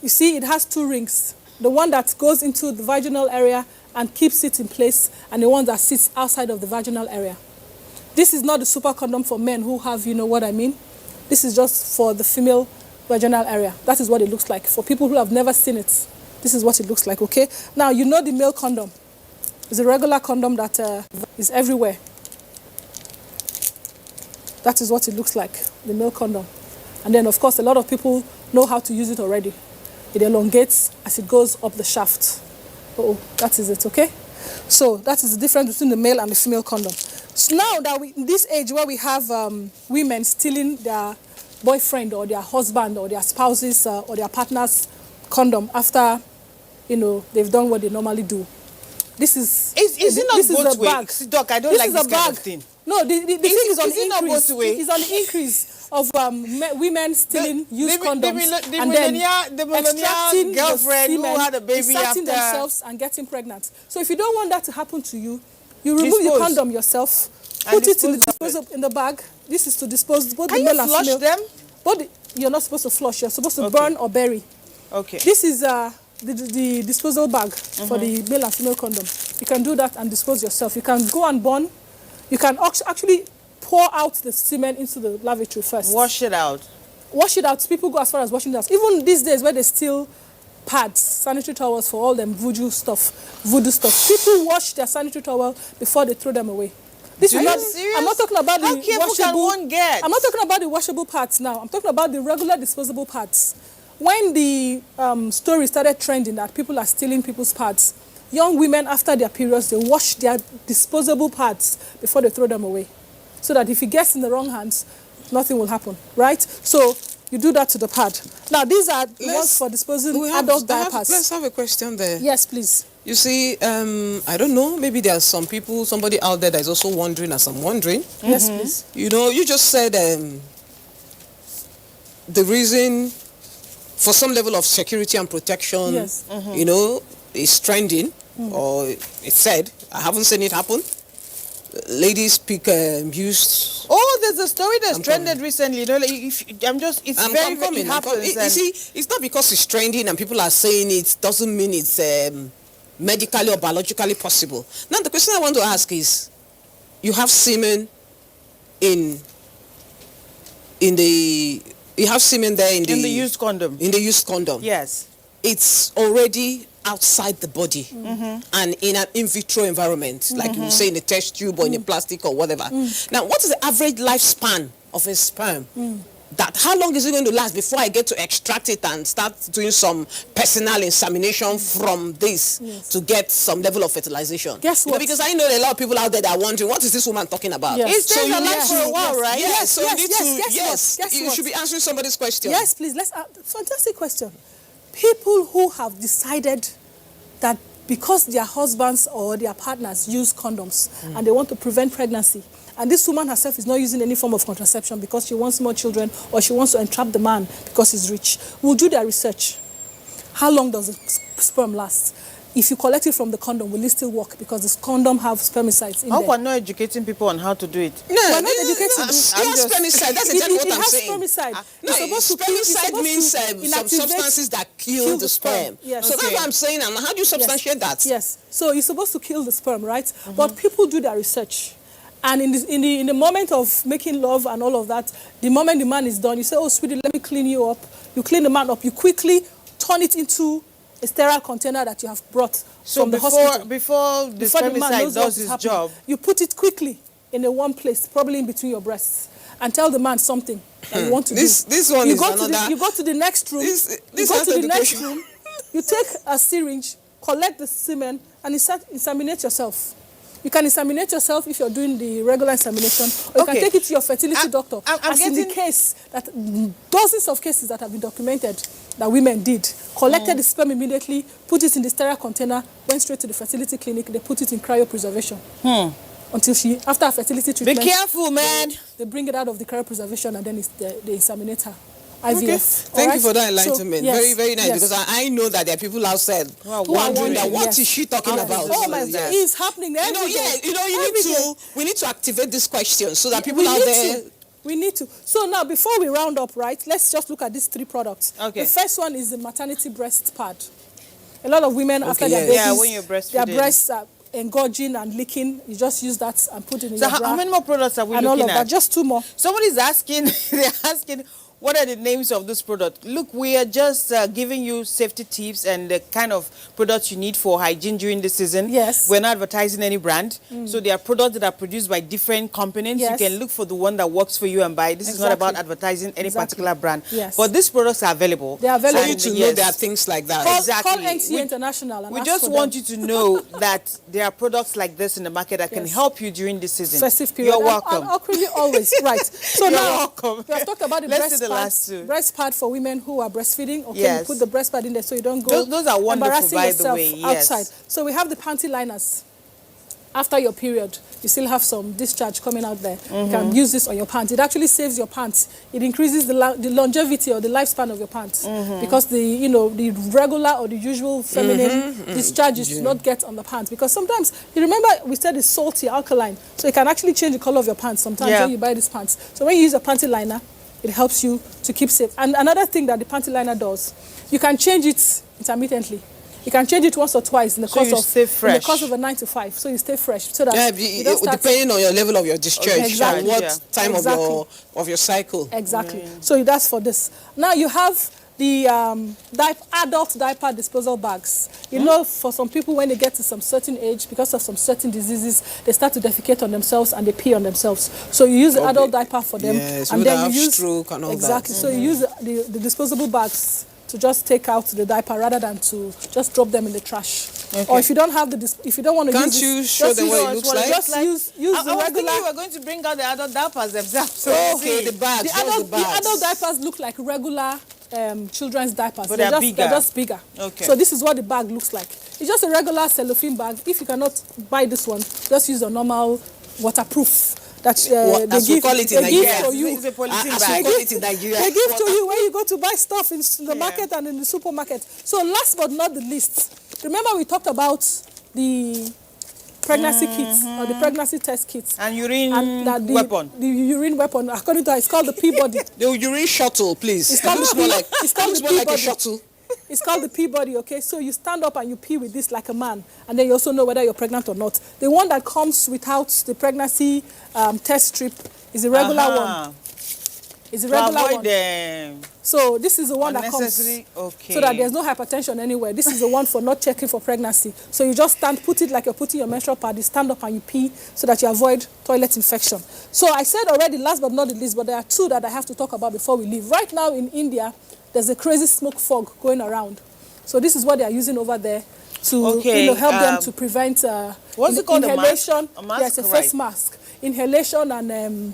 You see, it has 2 rings. The one that goes into the vaginal area and keeps it in place, and the one that sits outside of the vaginal area. This is not the super condom for men who have, you know what I mean? This is just for the female vaginal area. That is what it looks like. For people who have never seen it, this is what it looks like, okay? Now, you know the male condom. It's a regular condom that is everywhere. That is what it looks like, the male condom. And then, of course, a lot of people know how to use it already. It elongates as it goes up the shaft. Oh, that is it, okay? So that is the difference between the male and the female condom. So now that in this age where we have women stealing their boyfriend or their husband or their spouses or their partner's condom after, you know, they've done what they normally do. This is... Is it not both ways? Doc, I don't like this kind of thing. No, the thing is on the increase. It's on the increase of women stealing used condoms and then extracting girlfriend the semen, who had a baby inserting after themselves and getting pregnant. So if you don't want that to happen to you, you remove the condom yourself, put it in the disposal in the bag. This is to dispose both the male and female. Can you flush them? But you're not supposed to flush. You're supposed to burn or bury. Okay. This is the disposal bag for the male and female condom. You can do that and dispose yourself. You can go and burn. You can actually pour out the semen into the lavatory first. Wash it out. Wash it out. People go as far as washing it out. Even these days where they steal pads, sanitary towels for all them voodoo stuff. People wash their sanitary towel before they throw them away. This is not. Serious? I'm not talking about How the careful washable. can one get? I'm not talking about the washable parts now. I'm talking about the regular disposable parts. When the story started trending that people are stealing people's pads, young women after their periods, they wash their disposable pads before they throw them away. So that if it gets in the wrong hands, nothing will happen, right? So you do that to the pad. Now, these are ones for disposing adult diapers. Let's have a question there. Yes, please. You see, I don't know, maybe there are somebody out there that is also wondering as I'm wondering. Yes, please. You know, you just said the reason for some level of security and protection, Yes. you know, is trending, or it's said. I haven't seen it happen. Ladies pick used. Oh, there's a story that's trended recently. You know, like it happens. You see, it's not because it's trending and people are saying it doesn't mean it's medically or biologically possible. Now, the question I want to ask is, you have semen you have semen there in the used condom. In the used condom. Yes. It's already outside the body and in an in vitro environment, like you would say in a test tube or in a plastic or whatever. Now, what is the average lifespan of a sperm? How long is it going to last before I get to extract it and start doing some personal insemination from this to get some level of fertilization? Guess what? You know, because I know there are a lot of people out there that are wondering, what is this woman talking about? Yes. It's staying alive for a while, right? Yes, so you should be answering somebody's question. Yes, please. Fantastic question. People who have decided that because their husbands or their partners use condoms and they want to prevent pregnancy, and this woman herself is not using any form of contraception because she wants more children or she wants to entrap the man because he's rich, will do their research. How long does the sperm last? If you collect it from the condom, will it still work? Because this condom have spermicides in I there. hope we're not educating people on how to do it. No, We're not educating. spermicide. That's exactly what I'm saying. Spermicide. No, spermicide means some substances that kill the sperm. Yes. So that's what I'm saying. And how do you substantiate that? Yes. So you're supposed to kill the sperm, right? But people do their research. And in the moment of making love and all of that, the moment the man is done, you say, oh, sweetie, let me clean you up. You clean the man up. You quickly turn it into a sterile container that you have brought from the hospital. Before the spermicide does his job, you put it quickly in a warm place, probably in between your breasts, and tell the man something that you want to do. This one you is go another... You go to the next room. You go to the next room. You take a syringe, collect the semen, and inseminate yourself. You can inseminate yourself if you're doing the regular insemination, or you can take it to your fertility doctor. As in the case that dozens of cases that have been documented that women did, collected the sperm immediately, put it in the sterile container, went straight to the fertility clinic, they put it in cryopreservation. until after her fertility Be treatment. careful, man. They bring it out of the cryopreservation and then they inseminate her. IVF. Okay. Thank you for that enlightenment. So, yes, very, very nice. yes. Because I know that there are people outside Who are wondering that wondering, what yes. is she talking about? Oh my God, it's happening every day. Every day. We need to activate this question so that people We out need there. to. We need to. So now, before we round up, right, let's just look at these 3 products. Okay. The first one is the maternity breast pad. A lot of women, after their yes. babies, Yeah, when you're breastfeeding. their breasts are engorging and leaking. You just use that and put it in So your bra. how many more products are we and all looking of that. at? Just 2 more. Somebody's asking, they're asking, what are the names of this product? Look, we are just giving you safety tips and the kind of products you need for hygiene during the season. Yes. We're not advertising any brand. So there are products that are produced by different companies. Yes. You can look for the one that works for you and buy. This is not about advertising any particular brand. Yes. But these products are available. They are available. For you to know yes. there are things like that. Call Exactly. NCA International and We ask just for want them. you to know that there are products like this in the market that can Yes. help you during this season. Festive period. You're welcome. And really always. Right. So You're now, welcome. we have talked about the Let's breast do the pad. last 2. Breast pad for women who are breastfeeding. Okay, Yes. you put the breast pad in there so you don't go Those are wonderful, embarrassing by the yourself way, yes. outside. So we have the panty liners. After your period, you still have some discharge coming out there. You can use this on your pants. It actually saves your pants. It increases the longevity or the lifespan of your pants because the regular or the usual feminine discharges do not get on the pants. Because sometimes, you remember we said it's salty, alkaline, so it can actually change the color of your pants sometimes when you buy these pants. So when you use a panty liner, it helps you to keep safe. And another thing that the panty liner does, you can change it intermittently. You can change it once or twice in the course you of stay fresh. in the course of a 9 to 5. So you stay fresh. So that Yeah, you don't start depending on your level of your discharge Exactly. and what Yeah. time Exactly. of your cycle. Exactly. So that's for this. Now you have the adult diaper disposal bags. You know, for some people, when they get to some certain age, because of some certain diseases, they start to defecate on themselves and they pee on themselves. So you use the adult diaper for them. Yes, and would then have you use stroke and all exactly. that. So you use the disposable bags to just take out the diaper rather than to just drop them in the trash. Okay. Or if you don't have if you don't want to Can't use you this, show just them use what it looks like? Just use I the was thinking regular. you were going to bring out the adult diapers themselves. So Okay, the bags, The just adult, the bags. the adult diapers look like regular children's diapers. But they're bigger. They're just bigger. Okay. So this is what the bag looks like. It's just a regular cellophane bag. If you cannot buy this one, just use a normal waterproof that As they we give, call it in they give Nigeria. for you. It's a polythene As we bag. call it in Nigeria. They give to you when you go to buy stuff in the market and in the supermarket. So last but not the least, remember we talked about the pregnancy kits or the pregnancy test kits. And urine that weapon. The urine weapon, according to her, it's called the Peabody. The urine shuttle, please. It's called looks the more pee- like it's called looks the more like a Peabody. shuttle. It's called the Peabody, okay? So you stand up and you pee with this like a man, and then you also know whether you're pregnant or not. The one that comes without the pregnancy test strip is a regular one. It's a To regular avoid one. the So this is the one that comes unnecessary. Okay. so that there's no hypertension anywhere. This is the one for not checking for pregnancy. So you just stand, put it like you're putting your menstrual pad, you stand up and you pee so that you avoid toilet infection. So I said already, last but not the least, but there are 2 that I have to talk about before we leave. Right now in India, there's a crazy smoke fog going around. So this is what they are using over there to help them to prevent what's it called, a mask? inhalation. A mask, Yes, a right. face mask. Inhalation and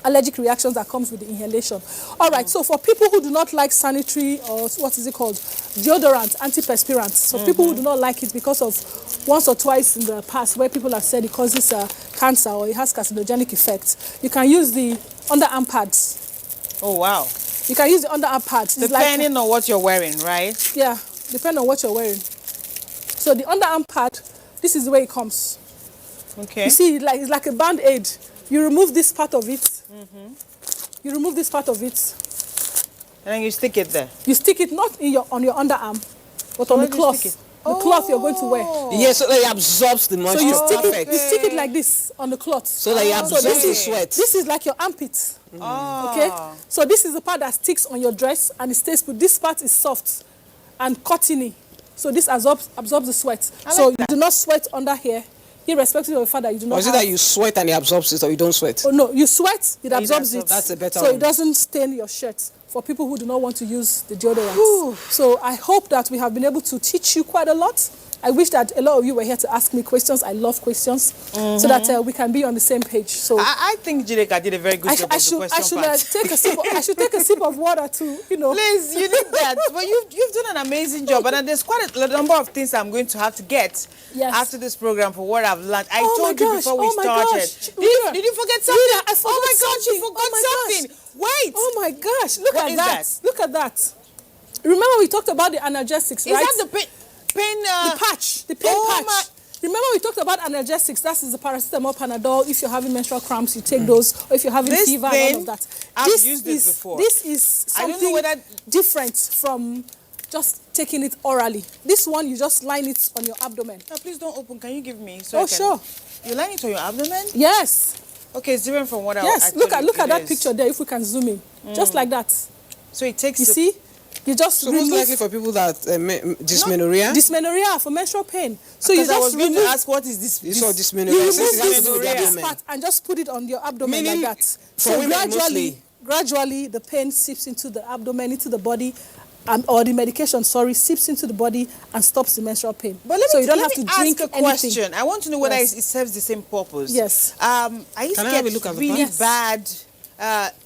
allergic reactions that comes with the inhalation. All right, so for people who do not like sanitary or what is it called, deodorant, antiperspirants, so people who do not like it because of once or twice in the past where people have said it causes cancer or it has carcinogenic effects, you can use the underarm pads. Oh, wow. You can use the underarm pads. It's Depending on what you're wearing, right? yeah, depending on what you're wearing. So the underarm pad, this is the way it comes. Okay. You see, it's like a band-aid. You remove this part of it. You remove this part of it. And then you stick it there. You stick it not on your underarm, but on where the do you cloth. stick it? The cloth you're going to wear. Yes, so that it absorbs the So moisture. you stick Perfect. you stick it like this on the cloth. So that it absorbs this the is- sweat. This is like your armpit. Oh. Okay? So this is the part that sticks on your dress and it stays put. This part is soft and cottony. So this absorbs the sweat. So you do not sweat under here. Irrespective of the fact that you do not Or is it have- that you sweat and it absorbs it, or you don't sweat? Oh no, you sweat, it absorbs it. absorbs. That's a better So one. it doesn't stain your shirt for people who do not want to use the deodorants. So I hope that we have been able to teach you quite a lot. I wish that a lot of you were here to ask me questions. I love questions, so that we can be on the same page. So I think Jideka did a very good job of the question part. take a sip. I should take a sip of water to, Please, you need that. But you've done an amazing job, and there's quite a number of things I'm going to have to get after this program for what I've learned. I told you before we started. Did you forget something? Rita, I forgot oh my God, something. you forgot Oh my something. Wait. Oh my gosh! Look What at is that. that? Look at that. Remember we talked about the analgesics, Is right? that the pain? The patch. The pain Oh patch. my- Remember we talked about analgesics. That is the paracetamol, Panadol. If you're having menstrual cramps, you take those. Or if you're having This fever thing, and all of that. I've used this before. This is I don't know something whether- different from just taking it orally. This one, you just line it on your abdomen. No, please don't open. Can you give me? So I Oh, can... sure. You line it on your abdomen? Yes. Okay, it's different from what I Yes. actually Look at that is. picture there. If we can zoom in, just like that. So it takes You see? You just So most remove likely for people that dysmenorrhea. dysmenorrhea for menstrual pain. So you Because I was just going to remove. ask what is this? You saw You dysmenorrhea. remove Since it has this, to do with the this abdomen. part and just put it on your abdomen Meaning, like that. for So women mostly. gradually, the pain seeps into the abdomen, into the body, or the medication, seeps into the body and stops the menstrual pain. But let so me, you don't let have to me drink ask a anything. question. I want to know whether Yes. it serves the same purpose. Yes. I used Can to I get have a look at the really part? bad.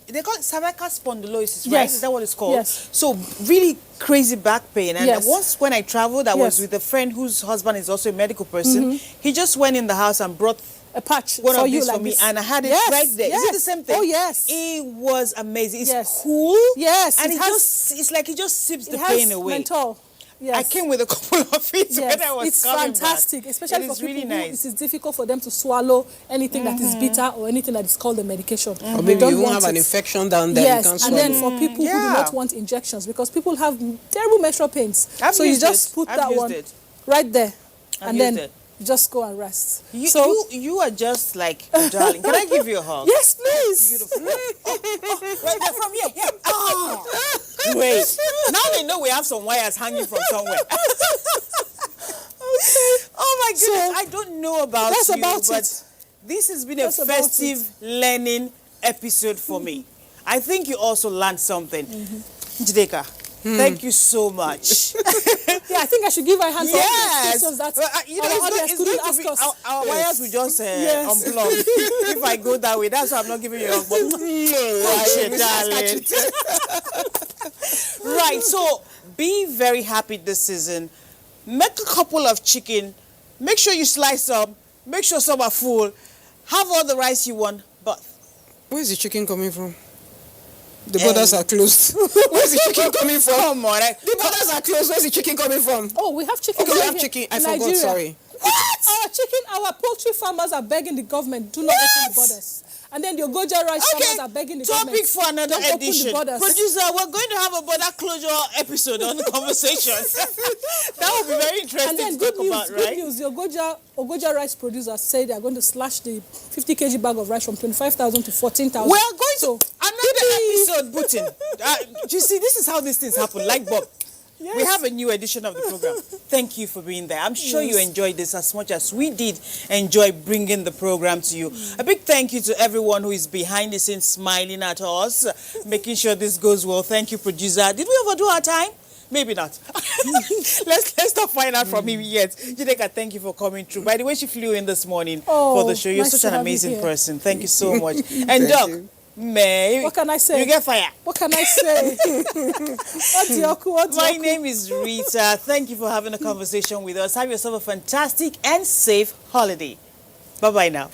They call it cervical spondylosis, right? Yes. Is that what it's called? Yes. So really crazy back pain. And Yes. once when I traveled, I was Yes. with a friend whose husband is also a medical person. He just went in the house and brought A patch one for of you these like for me, this. and I had it Yes, right there. Is it yes. the same thing? Oh, yes. It was amazing. It's Yes. cool. Yes, And it it has- just, it's like it just sips the It has pain away. menthol. Yes. I came with a couple of it Yes, when I was it's coming fantastic, back. especially It for is people really who nice. it is difficult for them to swallow anything that is bitter or anything that is called a medication. Or maybe They you don't won't want have an it. infection down there. Yes, You can't and then swallow. for people who do Yeah. not want injections, because people have terrible menstrual pains. I've so you used just it. put I've that used one it. right there, I've and used then it. you just go and rest. You are just like a darling. Can I give you a hug? Yes, please. Beautiful. Right there from here. Yeah. Oh. Wait. Now they know we have some wires hanging from somewhere. Oh my goodness. I don't know about That's you, about but it. this has been a That's about festive learning episode for me. I think you also learned something. Jideka, thank you so much. Yeah, I think I should give my hand for all these Yes. questions that Well, you know, our audience it's couldn't going ask to be, us. our wires will just Yes. unplug. If I go that way, that's why I'm not giving you a hug. But darling. Right, so be very happy this season. Make a couple of chicken. Make sure you slice some. Make sure some are full. Have all the rice you want, but Where's the chicken coming from? The borders are closed. Where's the chicken coming from? come on. The borders are closed. Where's the chicken coming from? Oh, we have chicken. Okay, we right have here chicken. I in forgot, Nigeria. sorry. Our poultry farmers are begging the government do not open the borders. And then the Ogoja rice farmers are begging the government. Topic for another don't open the edition. borders. Producer, we're going to have a border closure episode on the conversation. That would be very interesting And then to good talk news, about, good right? news. The Ogoja rice producers say they are going to slash the 50 kg bag of rice from 25,000 to 14,000. We are going So, to another episode, Putin. You see, this is how these things happen. Like Bob, yes. we have a new edition of the program. Thank you for being there. I'm sure you enjoyed this as much as we did enjoy bringing the program to you. A big thank you to everyone who is behind the scenes smiling at us, making sure this goes well. Thank you, producer. Did we overdo our time? Maybe not. let's not find out from him yet. Jideka, thank you for coming through. By the way, she flew in this morning for the show. You're nice such to an have you amazing here. person. Thank you so much. And Doc, you. May, What can I say? You get fire. What can I say? My name is Rita. Thank you for having a conversation with us. Have yourself a fantastic and safe holiday. Bye-bye now.